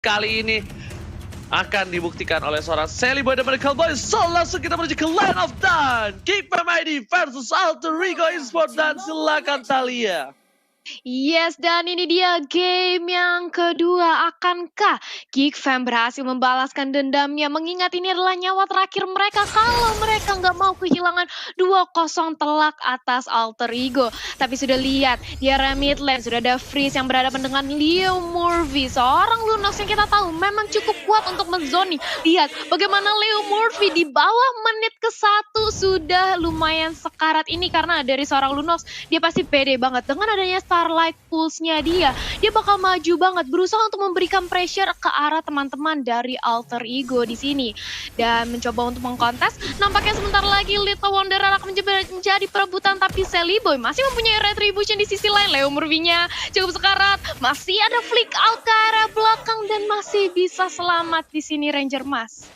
kali ini akan dibuktikan oleh seorang Sally Boy dan Medical Boy. So langsung kita menuju ke Land of Dawn. Geekfam ID versus Alter Ego Esports, dan silakan Thalia. Yes, dan ini dia game yang kedua. Akankah Geekfam berhasil membalaskan dendamnya? Mengingat ini adalah nyawa terakhir mereka kalau mereka nggak mau kehilangan 2-0 telak atas Alter Ego. Tapi sudah lihat, di area mid lane sudah ada Freeze yang berhadapan dengan Leo Murphy. Seorang Lunox yang kita tahu memang cukup kuat untuk menzoni. Lihat bagaimana Leo Murphy di bawah menit ke-1 sudah lumayan sekarat ini karena dari seorang Lunox dia pasti pede banget dengan adanya Starlight Pulse-nya dia bakal maju banget, berusaha untuk memberikan pressure ke arah teman-teman dari Alter Ego di sini. Dan mencoba untuk mengkontes, nampaknya sebentar lagi Little Wanderer akan menjadi perebutan, tapi Sally Boy masih mempunyai retribution di sisi lain. Leo Murphy-nya cukup sekarat, masih ada flick out ke arah belakang dan masih bisa selamat di sini Ranger Mas.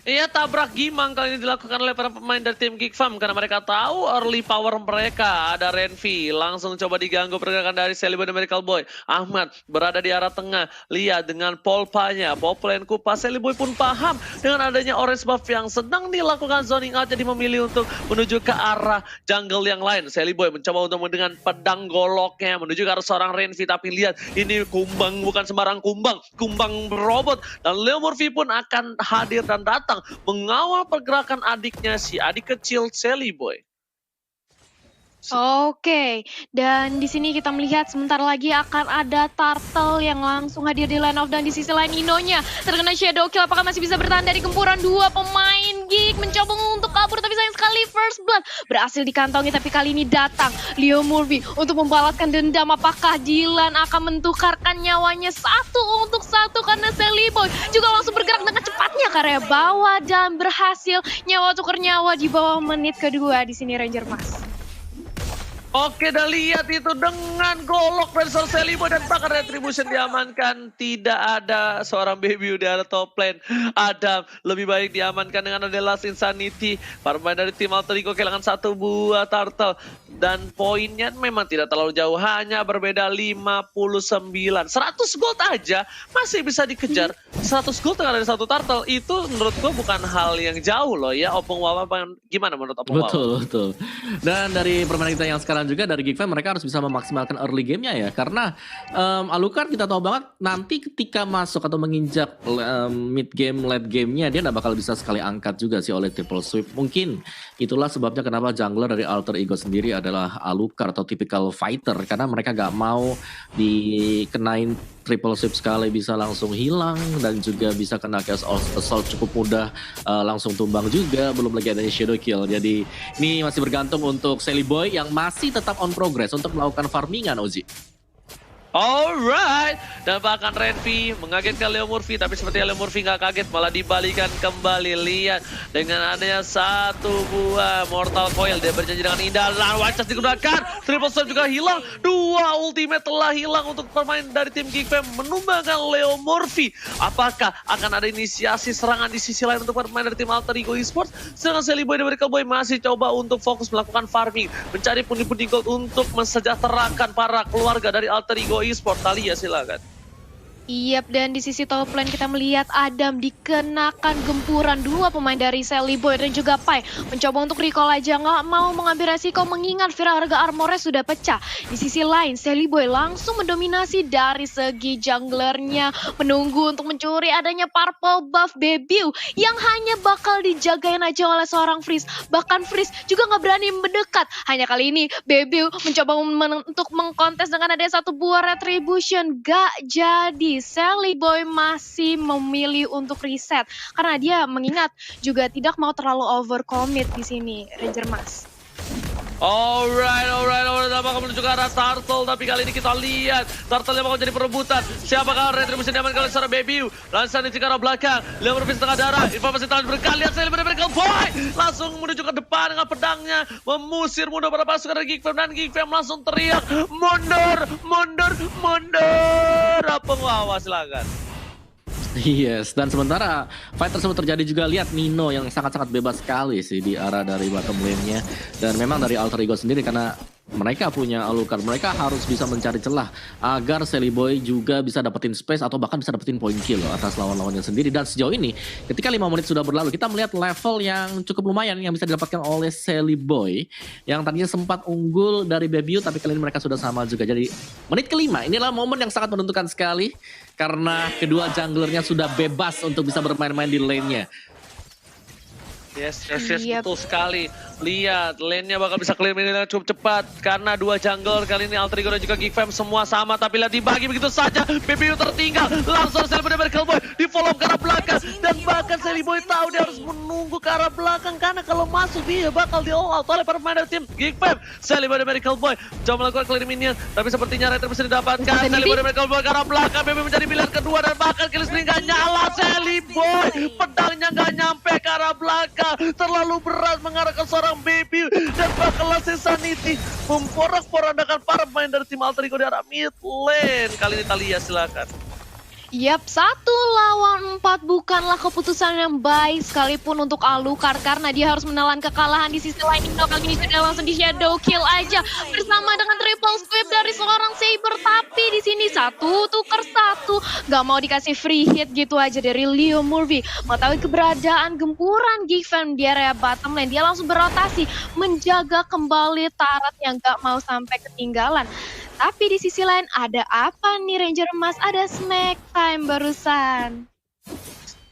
Iya, tabrak gimang kali ini dilakukan oleh para pemain dari tim Geekfam karena mereka tahu early power mereka. Ada Renvi, langsung coba diganggu pergerakan dari Sally Boy dan Medical Boy. Ahmad berada di arah tengah, lihat dengan polpanya, Poplen Kupas. Sally Boy pun paham dengan adanya orange buff yang sedang dilakukan zoning out, jadi memilih untuk menuju ke arah jungle yang lain. Sally Boy mencoba untuk dengan pedang goloknya menuju ke arah seorang Renvi, tapi lihat ini kumbang bukan sembarang kumbang, kumbang robot. Dan Leo Murphy pun akan hadir dan datang mengawal pergerakan adiknya, si adik kecil Sally Boy. Oke, dan di sini kita melihat sebentar lagi akan ada Turtle yang langsung hadir di line of, dan di sisi lain Inonya terkena shadow kill. Apakah masih bisa bertahan dari gempuran dua pemain Geek? Mencoba untuk kabur tapi sayang sekali first blood berhasil dikantongi, tapi kali ini datang Leo Murphy untuk membalaskan dendam. Apakah Dylan akan mentukarkan nyawanya 1-1 karena Sally Boy juga langsung bergerak dengan cepatnya ke area bawah dan berhasil nyawa tukar nyawa di bawah menit kedua di sini Ranger Mas. Oke, dah lihat itu dengan golok dari seorang Sally Boy dan bahkan retribution diamankan. Tidak ada seorang baby di arah top lane. Adam lebih baik diamankan dengan ada Last Insanity. Para pemain dari tim Alter Ego kehilangan satu buah turtle. Dan poinnya memang tidak terlalu jauh, hanya berbeda 59. 100 gold aja masih bisa dikejar. 100 gold dengan ada satu turtle, itu menurut gue bukan hal yang jauh loh ya. Opung Wawa, gimana menurut Opung Wawa? Betul. Dan dari permainan kita yang sekarang juga dari Geekfam, mereka harus bisa memaksimalkan early gamenya ya, karena Alucard kita tahu banget nanti ketika masuk atau menginjak mid game, late gamenya dia nggak bakal bisa sekali angkat juga sih oleh triple sweep. Mungkin itulah sebabnya kenapa jungler dari Alter Ego sendiri adalah Alucard atau typical fighter, karena mereka nggak mau dikenain triple sweep sekali bisa langsung hilang, dan juga bisa kena chaos assault cukup mudah langsung tumbang juga, belum lagi adanya shadow kill. Jadi ini masih bergantung untuk Sally Boy yang masih tetap on progress untuk melakukan farmingan, Ozi. Alright, dan bahkan Renvi mengagetkan Leo Murphy, tapi seperti Leo Murphy nggak kaget, malah dibalikan kembali. Lihat dengan adanya satu buah Mortal Coil, dia berjanji dengan indah, dan White Chest digunakan, triple swipe juga hilang, dua ultimate telah hilang untuk pemain dari tim Geekfam menumbangkan Leo Murphy. Apakah akan ada inisiasi serangan di sisi lain untuk pemain dari tim Alter Ego Esports? Sedangkan Sally Boy dan Medical Boy masih coba untuk fokus melakukan farming, mencari pundi-pundi gold untuk mensejahterakan para keluarga dari Alter Ego Esports. Thalia, silakan. Yap, dan di sisi top lane kita melihat Adam dikenakan gempuran dua pemain dari Sally Boy dan juga Pai. Mencoba untuk recall aja, nggak mau mengambil resiko mengingat harga armornya sudah pecah. Di sisi lain, Sally Boy langsung mendominasi dari segi junglernya, menunggu untuk mencuri adanya purple buff Bebiu yang hanya bakal dijagain aja oleh seorang Freeze. Bahkan Freeze juga nggak berani mendekat. Hanya kali ini Bebiu mencoba untuk mengkontes dengan ada satu buah retribution, gak jadi. Sally Boy masih memilih untuk reset karena dia mengingat juga tidak mau terlalu overcommit di sini Ranger Mas. Alright, apakah menuju ke arah Turtle, tapi kali ini kita lihat Turtle yang bakal jadi perebutan. Siapakah retribution diamankan oleh seorang Baby? Langsung di arah belakang, Leo Murphy setengah darah, informasi tangan berkali, lihat Sally Medical Boy langsung menuju ke depan dengan pedangnya, memusir mundur para pasukan dari Geekfam, dan Geekfam langsung teriak, mundur. Apa Wawa, silakan. Yes, dan sementara fight tersebut terjadi juga, lihat Nino yang sangat-sangat bebas sekali sih di arah dari bottom lane-nya. Dan memang dari Alter Ego sendiri, karena Mereka punya Alucard, mereka harus bisa mencari celah agar Sally Boy juga bisa dapetin space atau bahkan bisa dapetin point kill loh atas lawan-lawannya sendiri. Dan sejauh ini ketika 5 menit sudah berlalu, kita melihat level yang cukup lumayan yang bisa didapatkan oleh Sally Boy yang tadinya sempat unggul dari Bebiu, tapi kali ini mereka sudah sama juga. Jadi menit kelima inilah momen yang sangat menentukan sekali karena kedua junglernya sudah bebas untuk bisa bermain-main di lane-nya. Yes, Yep. betul sekali. Lihat, lane-nya bakal bisa clear dengan cukup cepat. Karena dua jungler kali ini Alter Ego dan juga Geek Fam semua sama. Tapi lihat dibagi begitu saja. BBU tertinggal. Langsung Sally Boy dan Miracle Boy di follow ke arah belakang. Dan bahkan Sally Boy tahu dia harus menunggu ke arah belakang. Karena kalau masuk dia bakal di all out oleh para pemain dari tim Geek Fam. Sally Boy dan Miracle Boy coba melakukan clear minion. Tapi sepertinya Retter bisa didapatkan. Sally Boy dan Miracle Boy ke arah belakang. BBU menjadi pilihan kedua. Dan bahkan kill streak gak nyala. Sally Boy pedangnya gak nyampe ke arah belakang. Terlalu berat mengarah ke seorang Baby dan bakal Sanity memporak-porandakan para pemain dari tim Alter Ego di arah mid lane. Kali ini Talia silakan. Yap, 1 lawan 4 bukanlah keputusan yang baik sekalipun untuk Alucard karena dia harus menelan kekalahan. Di sisi lain Indo kali ini sudah langsung di shadow kill aja bersama dengan triple sweep dari seorang Saber, tapi di sini 1 tuker 1 gak mau dikasih free hit gitu aja dari Leo Murphy. Mengetahui keberadaan gempuran Geek Fam di area bottom lane, dia langsung berotasi menjaga kembali Tarat yang gak mau sampai ketinggalan. Tapi di sisi lain ada apa nih Ranger Emas? Ada snack time barusan.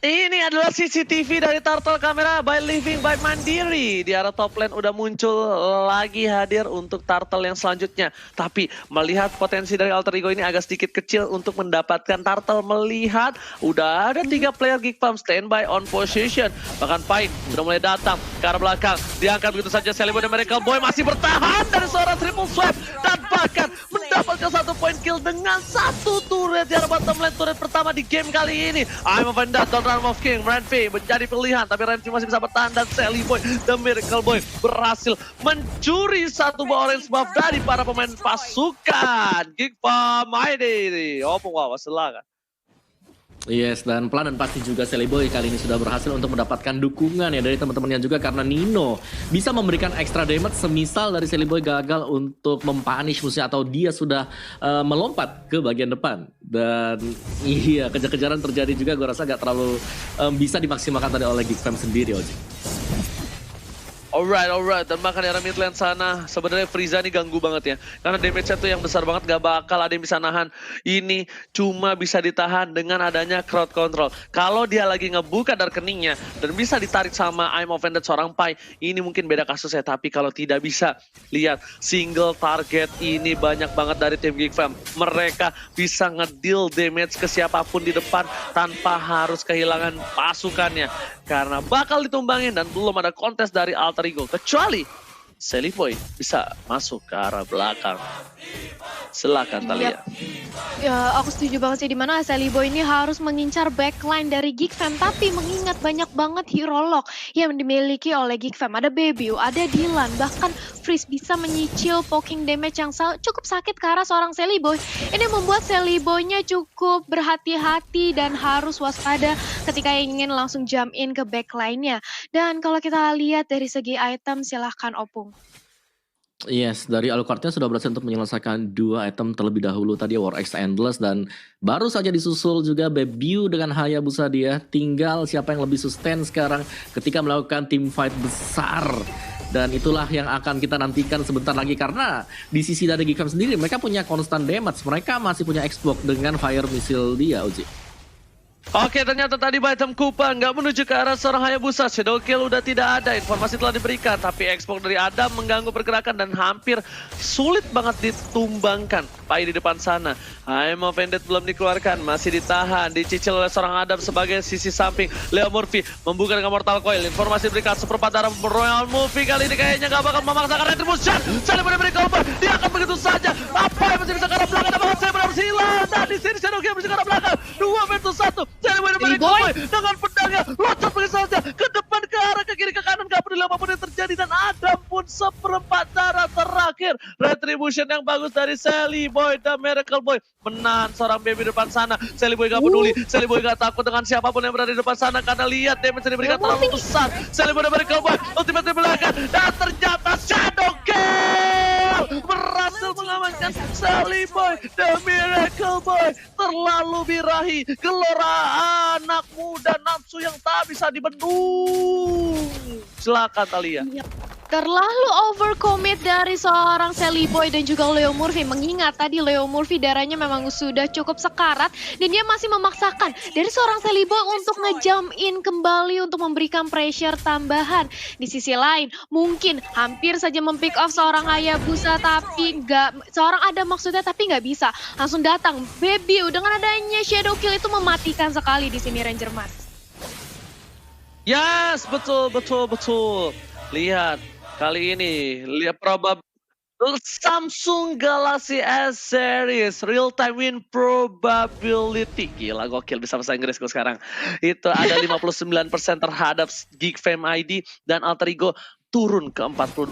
Ini adalah CCTV dari Turtle Camera by Living by Mandiri. Di arah top lane udah muncul lagi hadir untuk Turtle yang selanjutnya. Tapi melihat potensi dari Alter Ego ini agak sedikit kecil untuk mendapatkan Turtle. Melihat udah ada 3 player Geek Fam standby on position. Bahkan Pain sudah mulai datang ke arah belakang. Diangkat begitu saja Sally Boy dan Miracle Boy masih bertahan dari seorang triple swipe. Dan bahkan mendapatkan 1 point kill dengan 1 turret di arah bottom lane. Turret pertama di game kali ini. I'm a Vendor Realm of King, Renvi menjadi pilihan, tapi Renvi masih bisa bertahan dan Sally Boy dan Miracle Boy berhasil mencuri 1 buah orange buff dari para pemain pasukan Geek Fam ID. Opung wow, silakan. Yes, dan pelan dan pasti juga Sally Boy kali ini sudah berhasil untuk mendapatkan dukungan ya dari teman-temannya juga karena Nino bisa memberikan extra damage semisal dari Sally Boy gagal untuk mempunish musuhnya atau dia sudah melompat ke bagian depan. Dan iya, kejar-kejaran terjadi juga, gue rasa gak terlalu bisa dimaksimalkan tadi oleh Geek Fam sendiri, Oji. Alright. Dan bahkan di arah mid lane sana sebenarnya Frieza nih ganggu banget ya. Karena damage-nya tuh yang besar banget, gak bakal ada yang bisa nahan. Ini cuma bisa ditahan dengan adanya crowd control. Kalau dia lagi ngebuka darkeningnya dan bisa ditarik sama I'm Offended seorang Pai, ini mungkin beda kasusnya. Tapi kalau tidak bisa, lihat single target ini banyak banget dari tim Geek Fam. Mereka bisa ngedeal damage ke siapapun di depan tanpa harus kehilangan pasukannya. Karena bakal ditumbangin dan belum ada kontes dari Alter Ego. Kecuali Sally Boy bisa masuk ke arah belakang. Silakan Talia. Ya, aku setuju banget sih dimana Sally Boy ini harus mengincar backline dari Geek Fam, tapi mengingat banyak banget hero lock yang dimiliki oleh Geek Fam. Ada Bebiu, ada Dylan, bahkan Freeze bisa menyicil poking damage yang cukup sakit ke arah seorang Sally Boy. Ini membuat Sally Boy-nya cukup berhati-hati dan harus waspada ketika ingin langsung jump in ke backline-nya. Dan kalau kita lihat dari segi item, silahkan Opung. Yes, dari Alucardnya sudah berhasil untuk menyelesaikan 2 item terlebih dahulu tadi War X Endless dan baru saja disusul juga Bebiu dengan Hayabusa dia. Tinggal siapa yang lebih sustain sekarang ketika melakukan team fight besar. Dan itulah yang akan kita nantikan sebentar lagi karena di sisi dari Geek Fam sendiri mereka punya constant damage. Mereka masih punya Xbox dengan Fire Missile dia, Uji. Oke, ternyata tadi item Kupang nggak menuju ke arah seorang Hayabusa. Shadow Kill udah tidak ada, informasi telah diberikan. Tapi Xbox dari Adam mengganggu pergerakan dan hampir sulit banget ditumbangkan. Pai di depan sana. I'm Offended belum dikeluarkan, masih ditahan. Dicicil oleh seorang Adam sebagai sisi samping. Leo Murphy membuka dengan Mortal Coil. Informasi diberikan seperempat darah Royal Murphy kali ini kayaknya nggak bakal memaksakan Retribution. Saling benar-benar kombat, dia akan begitu saja. Apa yang masih bisa ke arah belakang? Apakah saya benar silang? Dan di sini Shadow Kill masih ke arah belakang. 2 versus 1. Sally Boy dengan pedangnya loncat begitu saja ke depan, ke arah, ke kiri, ke kanan, gak peduli apapun yang terjadi. Dan Adam pun seperempat darah terakhir. Retribution yang bagus dari Sally Boy dan Miracle Boy menahan seorang baby depan sana. Sally Boy gak peduli, Sally Boy gak takut dengan siapapun yang berada di depan sana karena lihat damage yang diberikan terlalu besar. Sally Boy dan Miracle Boy ultimate di belakang dan ternyata Shadow Kill mengamankan Sally Boy, The Miracle Boy, terlalu birahi, gelora anak muda nafsu yang tak bisa dibendung. Silakan Thalia. Terlalu overcommit dari seorang Sally Boy dan juga Leo Murphy. Mengingat tadi Leo Murphy darahnya memang sudah cukup sekarat dan dia masih memaksakan dari seorang Sally Boy untuk nge-jump in kembali untuk memberikan pressure tambahan. Di sisi lain mungkin hampir saja mempick off seorang Hayabusa tapi nggak, seorang Adam maksudnya tapi nggak bisa. Langsung datang Baby dengan adanya Shadow Kill itu mematikan sekali di sini Ranger Mas. Yes, betul. Lihat. Kali ini, lihat Samsung Galaxy S Series Real Time Win Probability. Gila, gokil bisa bahasa Inggris gue sekarang. Itu ada 59% terhadap Geek Fam ID dan Alter Ego turun ke 42%.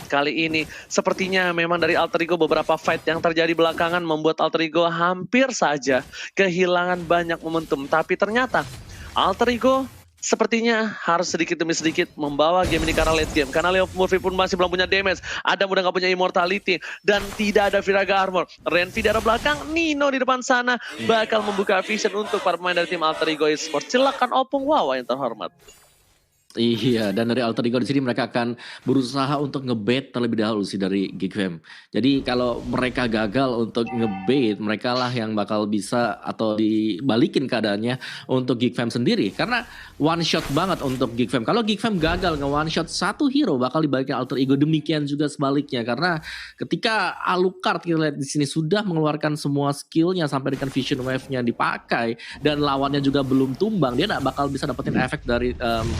Kali ini sepertinya memang dari Alter Ego beberapa fight yang terjadi belakangan membuat Alter Ego hampir saja kehilangan banyak momentum. Tapi ternyata Alter Ego sepertinya harus sedikit demi sedikit membawa game ini karena late game. Karena Leo Murphy pun masih belum punya damage. Adam udah gak punya immortality. Dan tidak ada Viraga Armor. Renvi di arah belakang. Nino di depan sana. Bakal membuka vision untuk para pemain dari tim Alter Ego Esports. Silakan Opung Wawa yang terhormat. Iya, dan dari Alter Ego di sini mereka akan berusaha untuk ngebait terlebih dahulu sih dari Geek Fam. Jadi kalau mereka gagal untuk ngebait, mereka lah yang bakal bisa atau dibalikin keadaannya untuk Geek Fam sendiri. Karena one shot banget untuk Geek Fam. Kalau Geek Fam gagal nge-one shot satu hero, bakal dibalikin Alter Ego. Demikian juga sebaliknya. Karena ketika Alucard kita lihat di sini sudah mengeluarkan semua skillnya sampai dengan Vision Wave-nya dipakai dan lawannya juga belum tumbang, dia nggak bakal bisa dapetin efek dari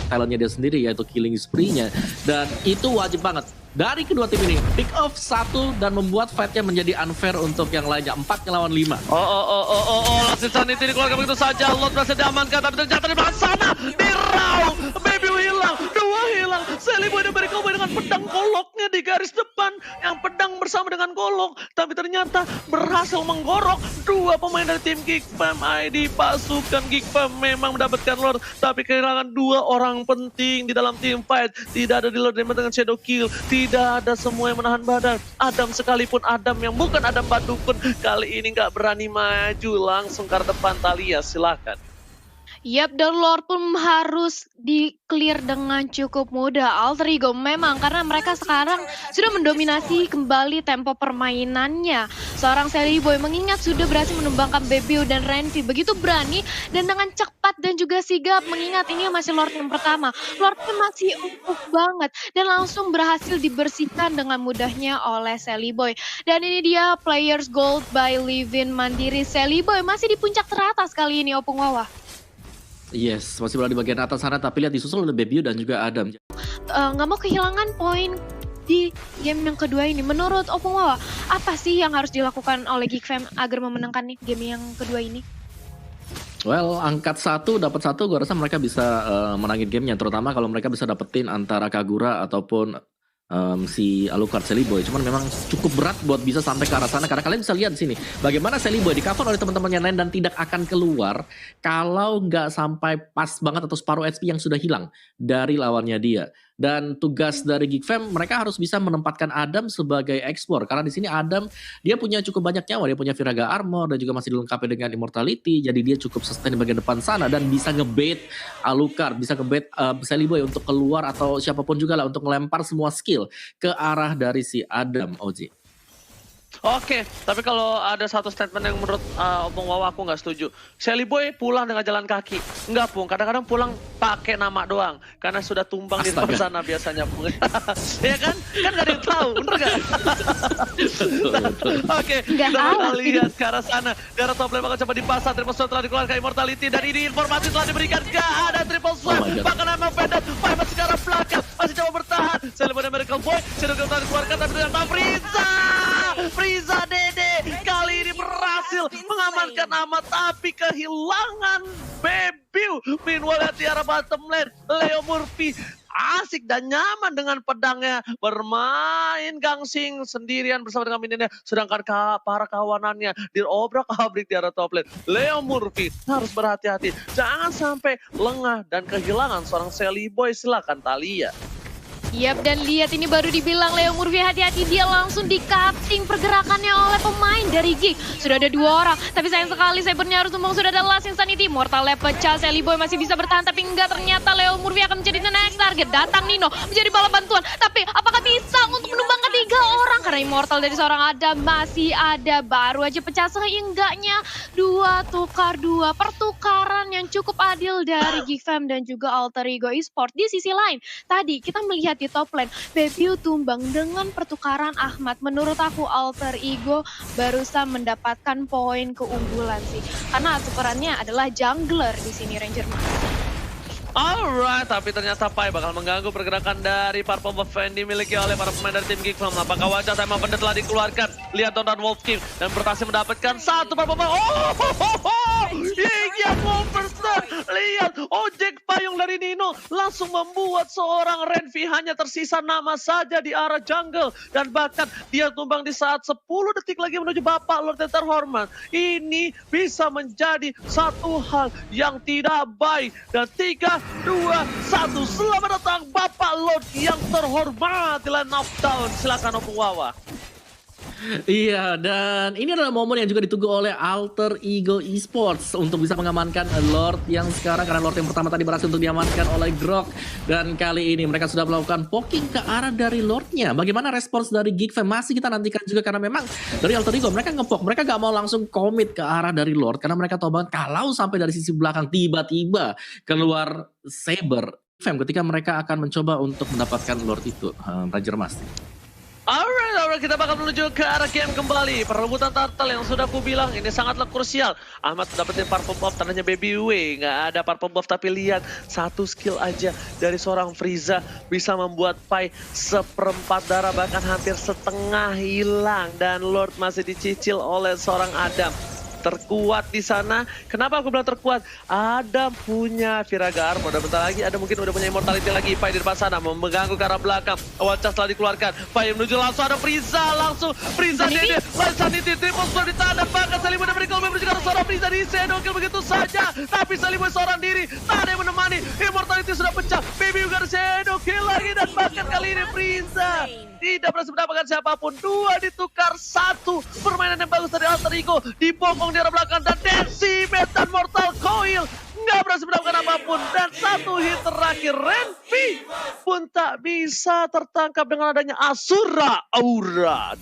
talentnya dia sendiri yaitu killing spree-nya, dan itu wajib banget dari kedua tim ini pick off satu dan membuat fight-nya menjadi unfair untuk yang lainnya. 4 lawan 5. Langsung Sanity dikeluarkan begitu saja. Lot berhasil diamankan tapi ternyata di belakang sana di round Baby hilang, 2 hilang. Sally Boy dan Miracle Boy dengan pedang goloknya di garis depan, yang pedang bersama dengan golok, tapi ternyata berhasil menggorok 2 pemain dari tim Geek Fam ID. Pasukan Geek Fam memang mendapatkan Lord tapi kehilangan 2 orang penting di dalam tim fight. Tidak ada di Lord dengan Shadow Kill, tidak ada semua yang menahan badan. Adam sekalipun, Adam yang bukan Adam Badukun, kali ini nggak berani maju langsung ke depan. Thalia silakan. Yap, dan Lord pun harus di-clear dengan cukup mudah. Alter Ego memang karena mereka sekarang sudah mendominasi kembali tempo permainannya. Seorang Sally Boy mengingat sudah berhasil menumbangkan Bebio dan Renvi begitu berani dan dengan cepat dan juga sigap, mengingat ini masih Lord yang pertama. Lordnya masih empuk banget dan langsung berhasil dibersihkan dengan mudahnya oleh Sally Boy. Dan ini dia Players Gold by Livin Mandiri. Sally Boy masih di puncak teratas kali ini, Opung Wawa. Yes, masih berada di bagian atas sana, tapi lihat disusul oleh Bebio dan juga Adam. Nggak mau kehilangan poin di game yang kedua ini. Menurut Opung Wawa, apa sih yang harus dilakukan oleh Geek Fam agar memenangkan nih game yang kedua ini? Well, angkat 1 dapat 1, gue rasa mereka bisa menangin gamenya, terutama kalau mereka bisa dapetin antara Kagura ataupun si Alucard Sally Boy. Cuman memang cukup berat buat bisa sampai ke arah sana karena kalian bisa lihat di sini bagaimana Sally Boy di cover oleh teman-temannya lain dan tidak akan keluar kalau nggak sampai pas banget atau separuh HP yang sudah hilang dari lawannya dia. Dan tugas dari Geek Fam, mereka harus bisa menempatkan Adam sebagai explore karena di sini Adam dia punya cukup banyak nyawa, dia punya Viraga Armor dan juga masih dilengkapi dengan Immortality, jadi dia cukup sustain di bagian depan sana dan bisa ngebait Alucard, bisa ngebait Sally Boy untuk keluar atau siapapun juga lah untuk melempar semua skill ke arah dari si Adam, Oji. Oke, tapi kalau ada satu statement yang menurut Opung Wawa aku nggak setuju. Sally Boy pulang dengan jalan kaki. Enggak, Pung. Kadang-kadang pulang pakai nama doang. Karena sudah tumbang di depan sana biasanya, Pung. Ya kan? Kan nggak ada yang tahu, bener nggak? Oke, kita bakal lihat ke arah sana. Di arah top lane bakal coba dipasang. Triple Swipe telah dikeluarkan Immortality. Dan ini informasi telah diberikan. Gak ada Triple Swipe. Bahkan nama Vedat. Five masih ke arah belakang. Masih coba bertahan. Sally Boy dan Miracle Boy. Shadow Kill telah dikeluarkan. Tapi ternyata Frieza Dede kali ini berhasil mengamankan amat tapi kehilangan Bebio. Meanwhile di arah bottom lane Leo Murphy asik dan nyaman dengan pedangnya bermain gangsing sendirian bersama dengan minionnya, sedangkan para kawanannya diobrak-abrik di arah top lane. Leo Murphy harus berhati-hati jangan sampai lengah dan kehilangan seorang Sally Boy. Silakan Thalia. Yap, dan lihat ini baru dibilang Leo Murphy hati-hati, dia langsung di-cutting pergerakannya oleh pemain dari Geek. Sudah ada 2 orang, tapi sayang sekali Cybernya harus tumbang, sudah ada Last Insanity. Mortalnya pecah, Seliboy masih bisa bertahan, tapi enggak, ternyata Leo Murphy akan menjadi the next target. Datang Nino, menjadi bala bantuan, tapi apakah bisa untuk menumbang ketiga orang? Karena Immortal dari seorang Adam masih ada, baru aja pecah seenggaknya 2 tukar 2. Pertukaran yang cukup adil dari Geek Fam dan juga Alter Ego Esports. Di sisi lain, tadi kita melihat di top lane, Bebiu tumbang dengan pertukaran Ahmad. Menurut aku Alter Ego barusan mendapatkan poin keunggulan sih. Karena asuperannya adalah jungler di sini, Ranger Mas. Alright, tapi ternyata Pai bakal mengganggu pergerakan dari Purple Buff yang dimiliki oleh para pemain dari tim Geek Fam. Apakah wajah Time Bender telah dikeluarkan? Lihat Donald Wolf King dan berhasil mendapatkan 1 Purple Buff. Yang overstep. Lihat, ojek payung dari Nino langsung membuat seorang Renvi hanya tersisa nama saja di arah jungle. Dan bahkan dia tumbang di saat 10 detik lagi menuju Bapak Lord yang terhormat. Ini bisa menjadi satu hal yang tidak baik. Dan 3, 2, 1, selamat datang Bapak Lord yang terhormat di line of down. Silakan Opung Wawa. Iya, dan ini adalah momen yang juga ditunggu oleh Alter Ego Esports untuk bisa mengamankan Lord yang sekarang, karena Lord yang pertama tadi berhasil untuk diamankan oleh Grok. Dan kali ini mereka sudah melakukan poking ke arah dari Lordnya. Bagaimana respons dari Geek Fam masih kita nantikan juga, karena memang dari Alter Ego mereka ngepok, mereka gak mau langsung komit ke arah dari Lord, karena mereka tahu banget kalau sampai dari sisi belakang tiba-tiba keluar Saber Fam ketika mereka akan mencoba untuk mendapatkan Lord itu, Ranger Mas. Alright, kita bakal menuju ke arah game kembali. Perebutan turtle yang sudah aku bilang ini sangatlah krusial. Ahmad dapetin purple buff, tandanya Baby Way. Nggak ada purple buff, tapi lihat satu skill aja dari seorang Frieza bisa membuat Pai 1/4 darah, bahkan hampir setengah hilang. Dan Lord masih dicicil oleh seorang Adam. Terkuat di sana. Kenapa aku bilang terkuat? Adam punya Viraga Armor. Dan bentar lagi ada mungkin udah punya Immortality lagi. Pai di depan sana mengganggu ke arah belakang. Wajah setelah dikeluarkan. Pai menuju langsung ada Frieza. Langsung Frieza dia. Sanity triple sudah ditahan. Dan bahkan Seliboy dan Miracle Boy menuju ke arah seorang Frieza di Sedokil begitu saja. Tapi Seliboy seorang diri. Tak ada yang menemani. Immortality sudah pecah. Baby juga ada Sedokil lagi. Dan bahkan kali ini Frieza tidak berhasil mendapatkan siapapun. 2 ditukar 1. Permainan yang bagus dari Alter Ego. Dibongkong di arah belakang dan Decimate dan Mortal Coil nggak berhasil mendapatkan apapun. Dan 1 hit terakhir Renvi pun tak bisa tertangkap dengan adanya Asura Aura.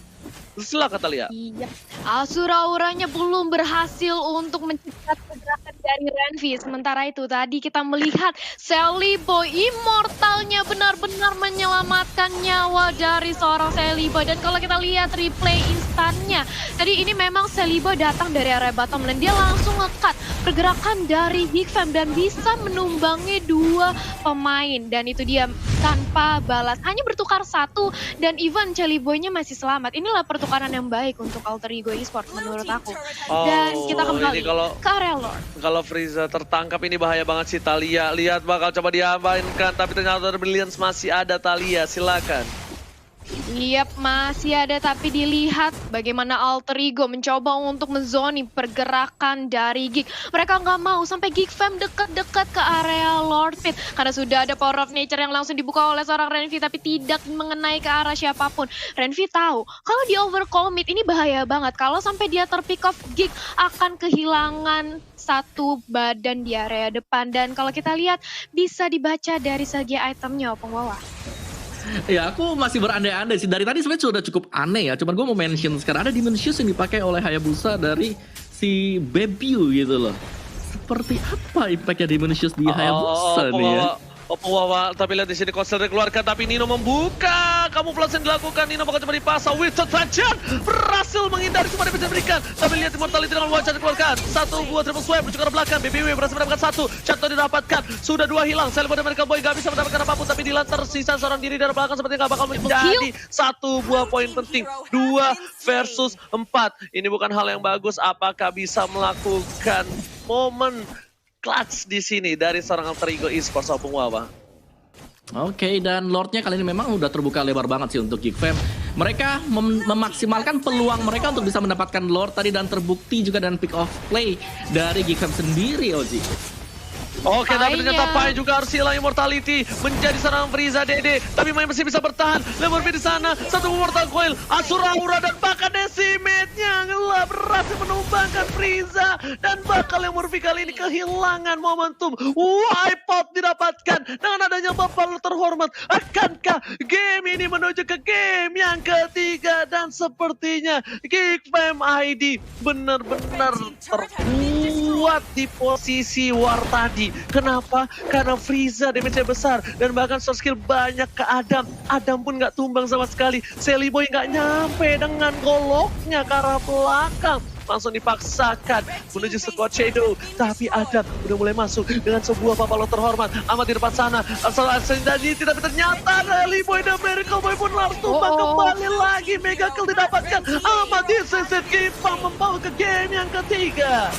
Silakan Talia. Iya, Asura Auranya belum berhasil untuk mencegat pergerakan dari Renvi. Sementara itu tadi kita melihat Seliboy Immortalnya benar-benar menyelamatkan nyawa dari seorang Seliboy. Dan kalau kita lihat replay instannya, tadi ini memang Seliboy datang dari area bottom lane. Dia langsung nge-cut pergerakan dari Geek Fam dan bisa menumbangi 2 pemain. Dan itu dia tanpa balas, hanya bertukar 1 dan even Seliboynya masih selamat. Inilah pertukaran yang baik untuk Alter Ego Esports menurut aku. Dan kita kembali ke area Lord. Kalau Frieza tertangkap ini bahaya banget sih Talia. Lihat bakal coba diamankan, tapi ternyata Brilliance masih ada. Talia, silakan. Yap, masih ada, tapi dilihat bagaimana Alter Ego mencoba untuk menzoni pergerakan dari Geek. Mereka nggak mau sampai Geek Fam dekat-dekat ke area Lord Pit. Karena sudah ada Power of Nature yang langsung dibuka oleh seorang Renvi, tapi tidak mengenai ke arah siapapun. Renvi tahu, kalau di overcommit ini bahaya banget. Kalau sampai dia terpick off, Geek akan kehilangan 1 badan di area depan. Dan kalau kita lihat, bisa dibaca dari segi itemnya, Opung Wawa. Ya, aku masih berandai-andai sih. Dari tadi sebenarnya sudah cukup aneh ya. Cuman gue mau mention sekarang ada Dimensius yang dipakai oleh Hayabusa dari si Bebiu gitu loh. Seperti apa impactnya Dimensius di Hayabusa nih ya? Opung Wawa, tapi lihat di sini Konser dikeluarkan, tapi Nino membuka. Kamuflase yang dilakukan, Nino bakal coba dipasang. Wizard Fajan berhasil menghindari semua yang bisa diberikan. Tapi lihat Immortality dengan wajah dikeluarkan. 1 buah triple swipe menuju ke arah belakang. BBW berhasil mendapatkan 1. Chato didapatkan. Sudah 2 hilang. Seliboy dan Miracle Boy gak bisa mendapatkan apapun. Tapi Dilan tersisa seorang diri dari belakang seperti gak bakal menjadi 1 buah poin penting. 2 versus 4. Ini bukan hal yang bagus. Apakah bisa melakukan momen clutch di sini dari seorang Alter Ego Esports, Opung Wawa? Oke, dan Lordnya kali ini memang udah terbuka lebar banget sih untuk Geek Fam. Mereka memaksimalkan peluang mereka untuk bisa mendapatkan Lord tadi, dan terbukti juga dengan pick off play dari Geek Fam sendiri, Oji. Oke, tapi Pai-nya. ternyata Pai juga harus hilang immortality menjadi seorang Frieza Dede. Tapi Mai masih bisa bertahan. Lemurfi di sana, satu Mortal Coil, Asura Aura dan bahkan Decimate-nya berhasil menumbangkan Frieza dan bakal Lemurfi kali ini kehilangan momentum. Wipeout didapatkan dengan adanya Bapak terhormat. Akankah game ini menuju ke game yang ketiga dan sepertinya Geekfam ID benar-benar terkuat di posisi war tadi. Kenapa? Karena Frieza damage-nya besar dan bahkan source skill banyak ke Adam. Adam pun nggak tumbang sama sekali. Sally Boy nggak nyampe dengan goloknya ke arah belakang. Langsung dipaksakan menuju squad Shadow. Tapi Adam udah mulai masuk dengan sebuah Papalo terhormat. Amat di depan sana. Asal Ascendani tapi ternyata Sally Boy dan Miracle Boy pun harus tumbang kembali lagi. Mega kill didapatkan. Amat disisir Geekfam membawa ke game yang ketiga.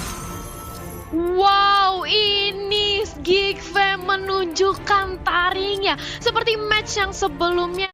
Wow, ini Geekfam menunjukkan taringnya seperti match yang sebelumnya.